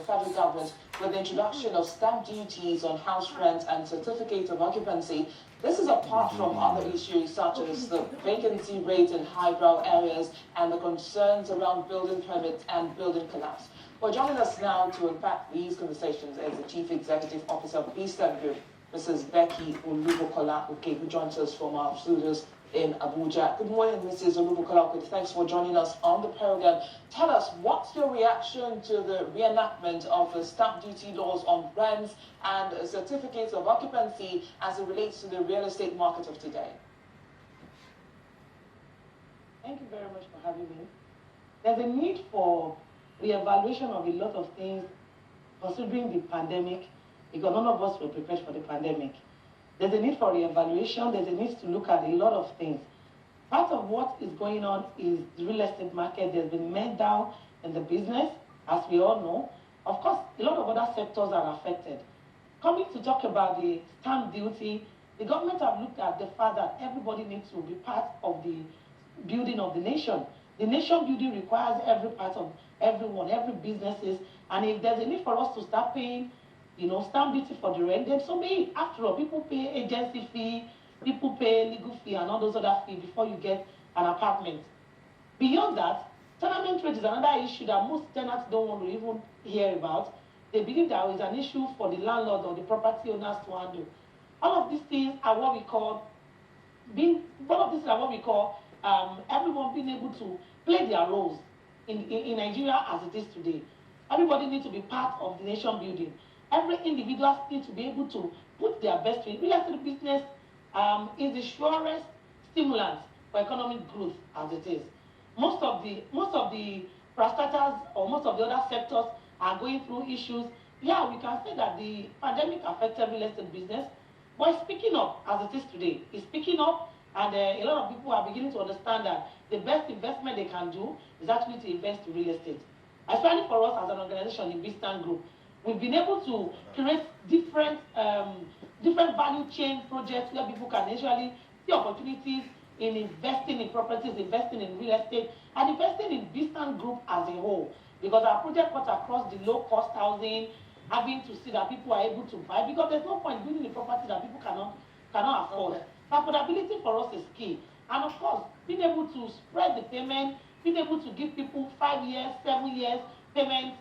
federal government with the introduction of stamp duties on house rent and certificates of occupancy. This is apart from other issues such as the vacancy rate in highbrow areas and the concerns around building permits and building collapse. Well, joining us now to unpack these conversations is the Chief Executive Officer of Eastern Group, Mrs. Becky Olubukola, who joins us from our studios in Abuja. Good morning, Mrs. Olubukola. Thanks for joining us on the program. Tell us, what's your reaction to the reenactment of the stamp duty laws on rents and certificates of occupancy as it relates to the real estate market of today? Thank you very much for having me. There's a need for re-evaluation of a lot of things considering the pandemic, because none of us were prepared for the pandemic. There's a need for re-evaluation. There's a need to look at a lot of things. Part of what is going on is the real estate market. There's been meltdown in the business, as we all know. Of course, a lot of other sectors are affected. Coming to talk about the stamp duty, the government have looked at the fact that everybody needs to be part of the building of the nation. The nation building requires every part of everyone, every businesses, and if there's a need for us to start paying, stamp duty for the rent, then so be it. After all, people pay agency fee, people pay legal fee and all those other fees before you get an apartment. Beyond that, tenement rate is another issue that most tenants don't want to even hear about. They believe that is an issue for the landlord or the property owners to handle. All of these things are what we call everyone being able to play their roles in Nigeria as it is today. Everybody needs to be part of the nation building. Every individual needs to be able to put their best in. Real estate business is the surest stimulant for economic growth as it is. Most of the parastatals or most of the other sectors are going through issues. Yeah, we can say that the pandemic affected real estate business, but it's picking up as it is today. It's picking up, and a lot of people are beginning to understand that the best investment they can do is actually to invest in real estate. Especially for us as an organization in Eastern Group, we've been able to create different value chain projects where people can actually see opportunities in investing in properties, investing in real estate, and investing in Eastern Group as a whole. Because our project cuts across the low-cost housing, having to see that people are able to buy, because there's no point building a property that people cannot afford. Affordability for us is key. And of course, being able to spread the payment, being able to give people 5 years, 7 years payment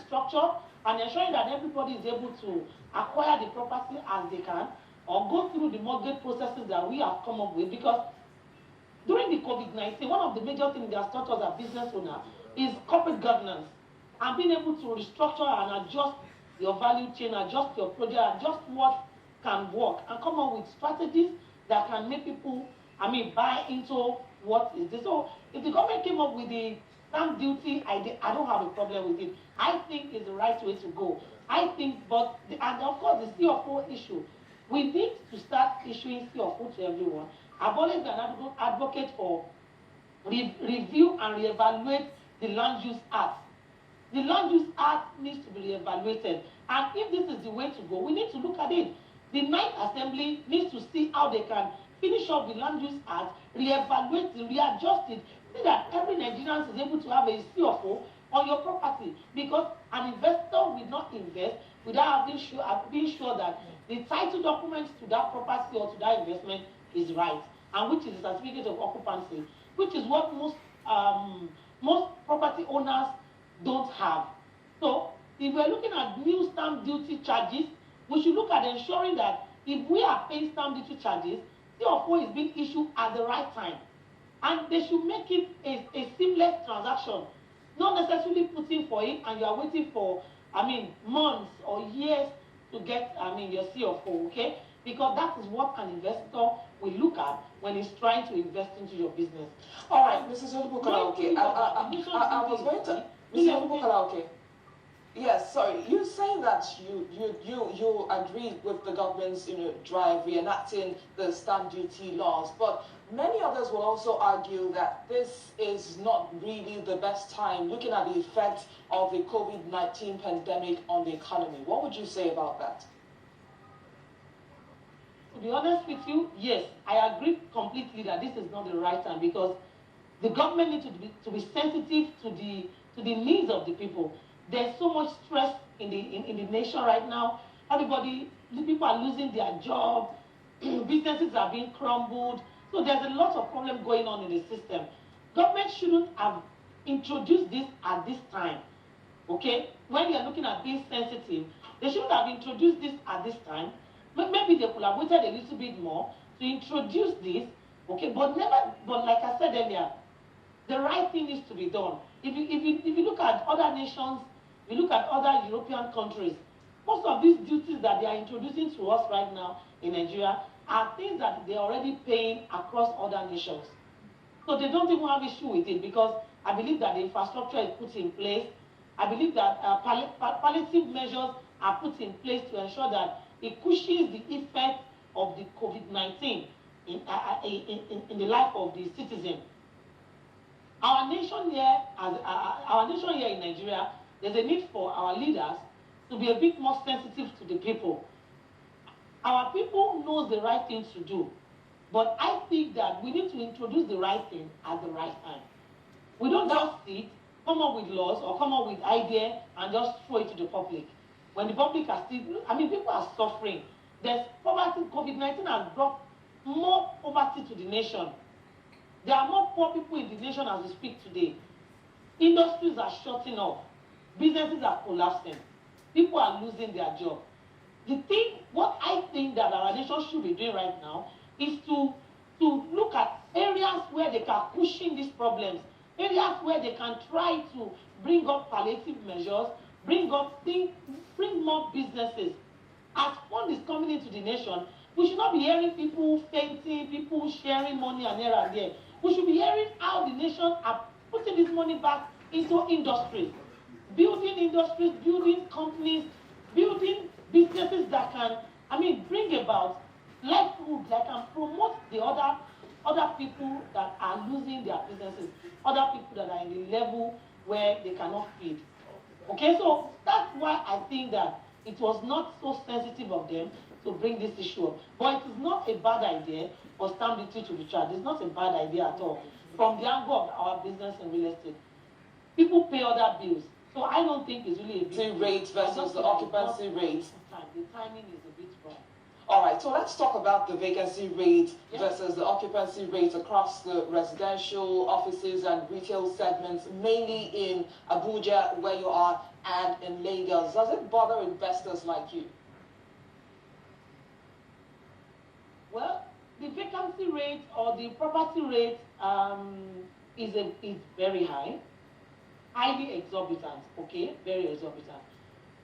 structure, and ensuring that everybody is able to acquire the property as they can, or go through the mortgage processes that we have come up with. Because during the COVID-19, one of the major things that taught us as business owners is corporate governance, and being able to restructure and adjust your value chain, adjust your project, adjust what can work, and come up with strategies that can make people, buy into what is this. So if the government came up with the stamp duty idea, I don't have a problem with it. I think it's the right way to go. And of course the CFO issue, we need to start issuing CFO to everyone. I've always been an advocate for review and reevaluate the Land Use Act. The Land Use Act needs to be reevaluated, and if this is the way to go, we need to look at it. The Ninth Assembly needs to see how they can finish up the Land Use Act, reevaluate it, readjust it, so that every Nigerian is able to have a CFO on your property. Because an investor will not invest without being sure that the title documents to that property or to that investment is right, and which is a certificate of occupancy, which is what most property owners don't have. So if we're looking at new stamp duty charges, we should look at ensuring that if we are paying stamp duty charges, CFO is being issued at the right time. And they should make it a seamless transaction, not necessarily putting for it and you are waiting for, months or years to get, your CFO, okay? Because that is what an investor will look at when he's trying to invest into your business. All right, Mrs. Olubukola, okay. I was going to, Mrs. Olubukola, okay. Yes, sorry. You say that you agree with the government's drive reenacting the stamp duty laws, but many others will also argue that this is not really the best time, looking at the effects of the COVID-19 pandemic on the economy. What would you say about that? To be honest with you, yes, I agree completely that this is not the right time, because the government needs to be sensitive to the needs of the people. There's so much stress in the nation right now. Everybody, the people are losing their job, businesses are being crumbled. So there's a lot of problem going on in the system. Government shouldn't have introduced this at this time. Okay? When you're looking at being sensitive, they shouldn't have introduced this at this time. Maybe they could have waited a little bit more to introduce this. Okay, but like I said earlier, the right thing needs to be done. If you look at other nations, if you look at other European countries, most of these duties that they are introducing to us right now in Nigeria are things that they are already paying across other nations. So they don't even have issue with it, because I believe that the infrastructure is put in place. I believe that palliative measures are put in place to ensure that it cushions the effect of the COVID-19 in the life of the citizen. Our nation here in Nigeria, there's a need for our leaders to be a bit more sensitive to the people. Our people know the right thing to do, but I think that we need to introduce the right thing at the right time. We don't just sit, come up with laws or come up with ideas and just throw it to the public. When the public are still, people are suffering. There's poverty. COVID-19 has brought more poverty to the nation. There are more poor people in the nation as we speak today. Industries are shutting off. Businesses are collapsing. People are losing their job. What I think that our nation should be doing right now is to look at areas where they can cushion these problems, areas where they can try to bring up palliative measures, bring more businesses. As fund is coming into the nation, we should not be hearing people fainting, people sharing money and here and there. We should be hearing how the nation are putting this money back into industries, building companies, building businesses that can, bring about livelihood, that can promote the other people that are losing their businesses, other people that are in the level where they cannot feed. Okay, so that's why I think that it was not so sensitive of them to bring this issue up. But it is not a bad idea for stamp duty to be charged. It's not a bad idea at all. From the angle of our business and real estate, people pay other bills. So I don't think it's really a big deal. Rate versus the occupancy rate. The timing is a bit wrong. All right, so let's talk about the vacancy rate versus the occupancy rate across the residential, offices, and retail segments, mainly in Abuja, where you are, and in Lagos. Does it bother investors like you? Well, the vacancy rate or the property rate is very high, highly exorbitant. Okay, very exorbitant.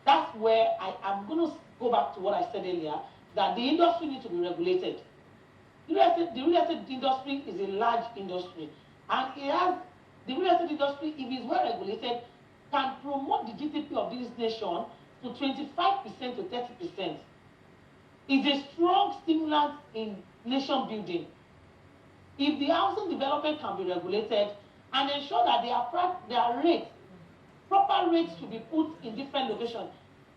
That's where I'm going to go back to what I said earlier, that the industry needs to be regulated. The real estate industry is a large industry, and the real estate industry, if it's well regulated, can promote the GDP of this nation to 25% to 30%. It's a strong stimulant in nation building. If the housing development can be regulated and ensure that their rates, proper rates should be put in different locations.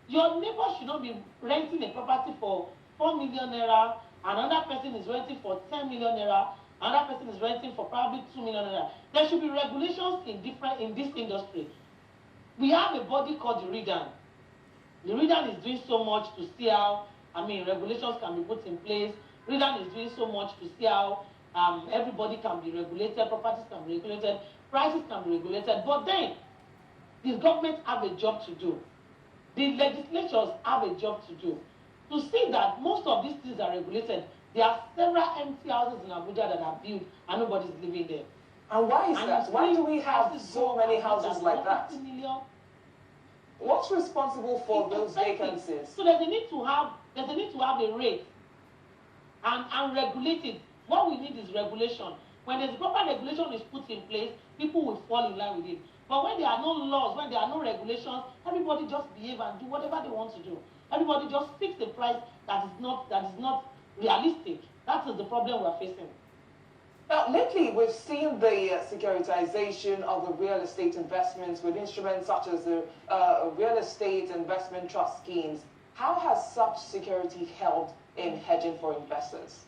Your neighbor should not be renting a property for 4 million naira, another person is renting for 10 million naira, another person is renting for probably 2 million naira. There should be regulations in this industry. We have a body called the RIDAN. The RIDAN is doing so much to see how regulations can be put in place. RIDAN is doing so much to see how everybody can be regulated, properties can be regulated, prices can be regulated. But then, the government have a job to do. The legislatures have a job to do. To see that most of these things are regulated. There are several empty houses in Abuja that are built and nobody's living there. And why is that? Why do we have so many houses like that? What's responsible for those vacancies? So there's a need to have a rate and regulate it. What we need is regulation. When there's proper regulation is put in place, people will fall in line with it. But when there are no laws, when there are no regulations, everybody just behave and do whatever they want to do. Everybody just fix the price that is not realistic. That is the problem we're facing. Now, lately, we've seen the securitization of the real estate investments with instruments such as the real estate investment trust schemes. How has such security helped in hedging for investors?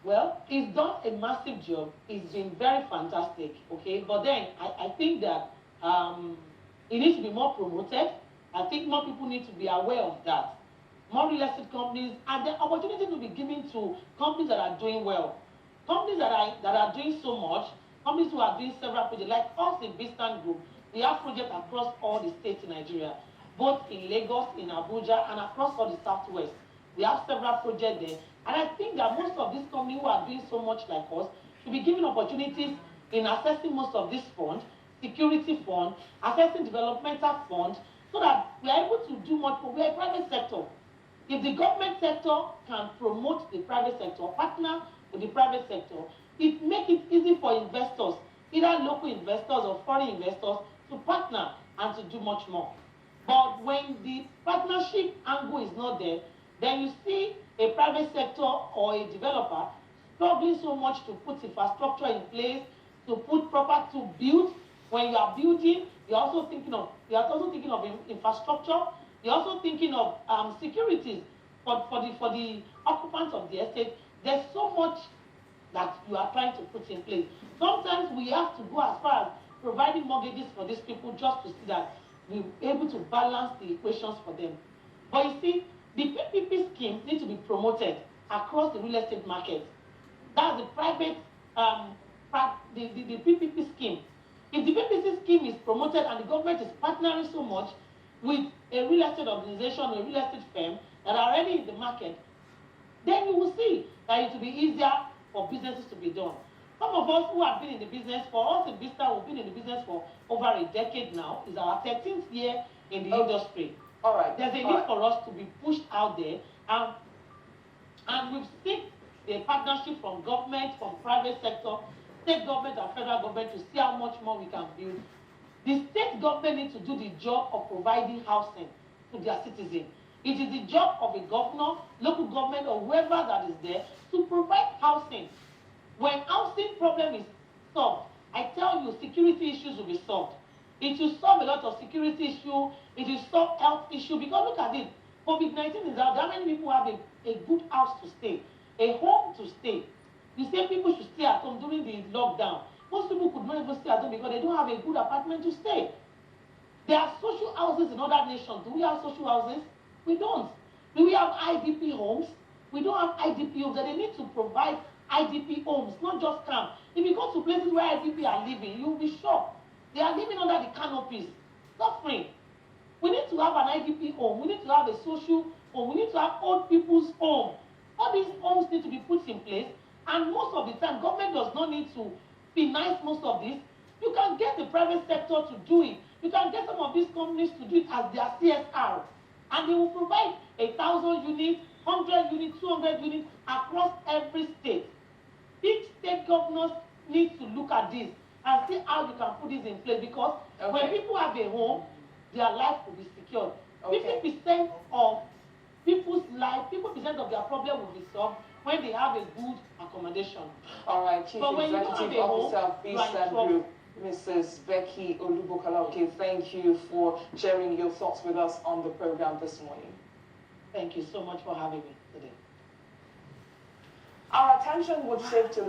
Well, it's done a massive job. It's been very fantastic, okay? But then I think that It needs to be more promoted. I think more people need to be aware of that. More real estate companies, and the opportunity to be given to companies that are doing well. Companies that are doing so much, companies who are doing several projects, like us in Bistan Group, we have projects across all the states in Nigeria, both in Lagos, in Abuja, and across all the Southwest. We have several projects there. And I think that most of these companies who are doing so much like us should be given opportunities in accessing most of these funds, security fund, accessing developmental funds, so that we are able to do much. We are a private sector. If the government sector can promote the private sector, partner with the private sector, it makes it easy for investors, either local investors or foreign investors, to partner and to do much more. But when the partnership angle is not there, then you see a private sector or a developer struggling so much to put infrastructure in place, to put proper to build. When you are building, you're also thinking of infrastructure. You're also thinking of securities for the occupants of the estate. There's so much that you are trying to put in place. Sometimes we have to go as far as providing mortgages for these people just to see that we're able to balance the equations for them. But you see, the PPP scheme needs to be promoted across the real estate market. That's the private, the PPP scheme. If the PPP scheme is promoted and the government is partnering so much with a real estate organization or a real estate firm that are already in the market, then you will see that it will be easier for businesses to be done. Some of us who have been in the business, for us in Vista, we've been in the business for over a decade now. It's our 13th year in the industry. All right. There's a need for us to be pushed out there, and we've seen a partnership from government, from private sector, state government and federal government to see how much more we can build. The state government needs to do the job of providing housing to their citizens. It is the job of a governor, local government, or whoever that is there to provide housing. When housing problem is solved, I tell you, security issues will be solved. It will solve a lot of security issues. It will solve health issues. Because look at it, COVID-19 is out. How many people have a good house to stay, a home to stay? You say people should stay at home during the lockdown. Most people could not even stay at home because they don't have a good apartment to stay. There are social houses in other nations. Do we have social houses? We don't. Do we have IDP homes? We don't have IDP homes. And they need to provide IDP homes, not just camp. If you go to places where IDP are living, you'll be shocked. They are living under the canopies, suffering. We need to have an IDP home. We need to have a social home. We need to have old people's home. All these homes need to be put in place. And most of the time, government does not need to finance most of this. You can get the private sector to do it. You can get some of these companies to do it as their CSR. And they will provide 1,000 units, 100 units, 200 units across every state. Each state governors need to look at this and see how you can put this in place, because when people have a home, their life will be secured. 50% of people's life, 50% of their problem will be solved when they have a good accommodation. All right, Chief Executive Officer of Bistan Group, Mrs. Becky Olubukola. Okay, thank you for sharing your thoughts with us on the program this morning. Thank you so much for having me today. Our attention would shift to